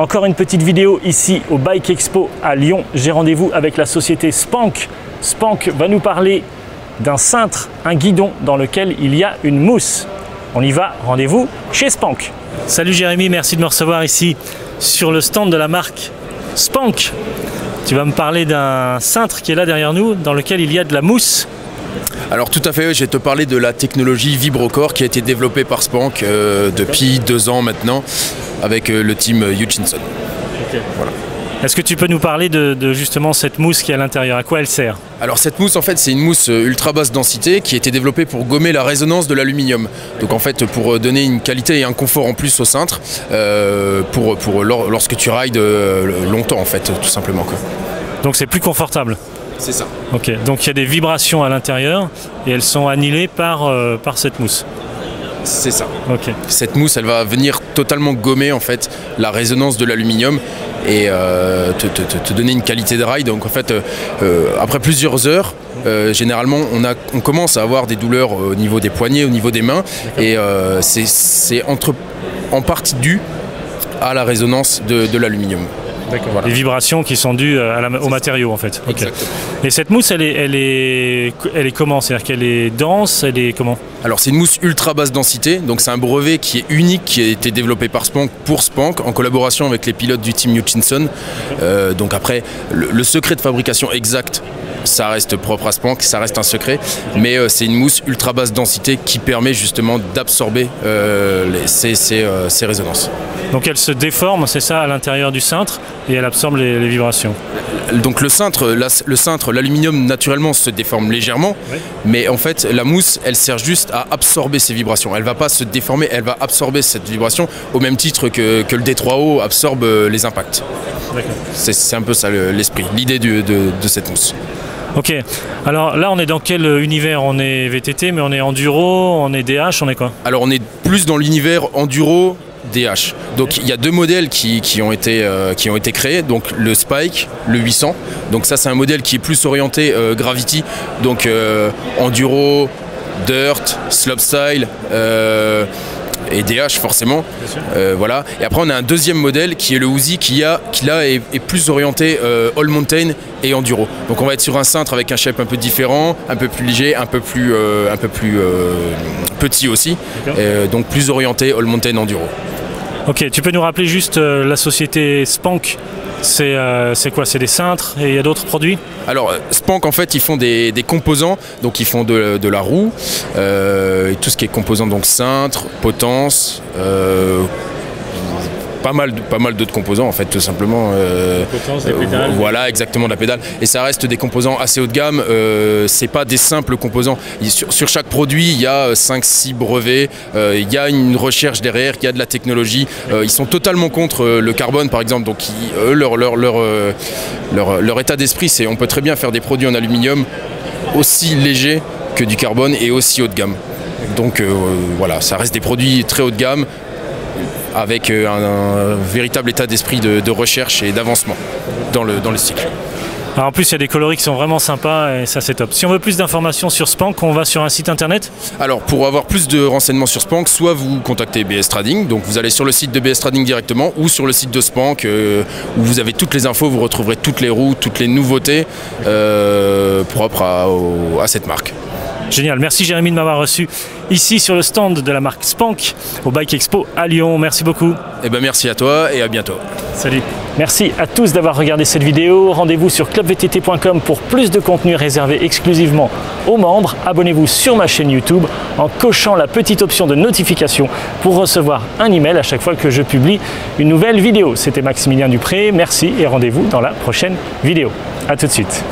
Encore une petite vidéo ici au Bike Expo à Lyon. J'ai rendez-vous avec la société Spank. Spank va nous parler d'un cintre, un guidon dans lequel il y a une mousse. On y va, rendez-vous chez Spank. Salut Jérémy, merci de me recevoir ici sur le stand de la marque Spank. Tu vas me parler d'un cintre qui est là derrière nous dans lequel il y a de la mousse. Alors tout à fait, je vais te parler de la technologie VibroCore qui a été développée par Spank depuis 2 ans maintenant avec le team Hutchinson. Okay. Voilà. Est-ce que tu peux nous parler de justement cette mousse qui est à l'intérieur? À quoi elle sert? Alors cette mousse en fait c'est une mousse ultra basse densité qui a été développée pour gommer la résonance de l'aluminium. Donc en fait pour donner une qualité et un confort en plus au cintre lorsque tu rides longtemps en fait tout simplement quoi. Donc c'est plus confortable? C'est ça. Ok, donc il y a des vibrations à l'intérieur et elles sont annihilées par cette mousse. C'est ça. Ok. Cette mousse elle va venir totalement gommer en fait la résonance de l'aluminium et te donner une qualité de ride. Donc en fait après plusieurs heures généralement on commence à avoir des douleurs au niveau des poignets, au niveau des mains et c'est en partie dû à la résonance de l'aluminium. Voilà. Les vibrations qui sont dues au matériau en fait. Okay. Et cette mousse elle est comment? C'est-à-dire qu'elle est dense, elle est comment? Alors c'est une mousse ultra basse densité, donc c'est un brevet qui est unique, qui a été développé par Spank pour Spank en collaboration avec les pilotes du team Hutchinson. Donc après le secret de fabrication exact ça reste propre à Spank, ça reste un secret, mais c'est une mousse ultra basse densité qui permet justement d'absorber ces résonances. Donc elle se déforme, c'est ça, à l'intérieur du cintre et elle absorbe les vibrations. Donc le cintre, l'aluminium naturellement se déforme légèrement, oui. Mais en fait la mousse elle sert juste à absorber ces vibrations. Elle ne va pas se déformer, elle va absorber cette vibration au même titre que le D3O absorbe les impacts. C'est un peu ça l'esprit, l'idée de cette mousse. Ok, alors là on est dans quel univers? On est VTT mais on est enduro, on est DH, on est quoi? Alors on est plus dans l'univers enduro DH. Donc il y a 2 modèles qui ont été créés, donc le Spike, le 800. Donc ça c'est un modèle qui est plus orienté Gravity, donc enduro, dirt, slopestyle et DH forcément. Voilà. Et après on a un deuxième modèle qui est le Uzi qui là est plus orienté all mountain et enduro. Donc on va être sur un cintre avec un shape un peu différent, un peu plus léger, un peu plus petit aussi, donc plus orienté all mountain enduro. Ok, tu peux nous rappeler juste la société Spank? C'est quoi? C'est des cintres et il y a d'autres produits? Alors Spank en fait ils font des composants, donc ils font de la roue, et tout ce qui est composants, donc cintre, potence, pas mal d'autres composants en fait tout simplement. Potence, des pédales. Voilà exactement, la pédale. Et ça reste des composants assez haut de gamme, c'est pas des simples composants. Sur chaque produit il y a 5-6 brevets, il y a une recherche derrière, il y a de la technologie. Ils sont totalement contre le carbone par exemple, donc leur état d'esprit c'est on peut très bien faire des produits en aluminium aussi légers que du carbone et aussi haut de gamme. Donc voilà, ça reste des produits très haut de gamme avec un véritable état d'esprit de recherche et d'avancement dans le cycle. Alors en plus il y a des coloris qui sont vraiment sympas et ça c'est top. Si on veut plus d'informations sur Spank, on va sur un site internet? Alors pour avoir plus de renseignements sur Spank, soit vous contactez BS Trading, donc vous allez sur le site de BS Trading directement, ou sur le site de Spank où vous avez toutes les infos, vous retrouverez toutes les roues, toutes les nouveautés propres à cette marque. Génial, merci Jérémy de m'avoir reçu ici sur le stand de la marque Spank au Bike Expo à Lyon. Merci beaucoup. Eh ben merci à toi et à bientôt. Salut. Merci à tous d'avoir regardé cette vidéo. Rendez-vous sur clubvtt.com pour plus de contenu réservé exclusivement aux membres. Abonnez-vous sur ma chaîne YouTube en cochant la petite option de notification pour recevoir un email à chaque fois que je publie une nouvelle vidéo. C'était Maximilien Dupré, merci et rendez-vous dans la prochaine vidéo. A tout de suite.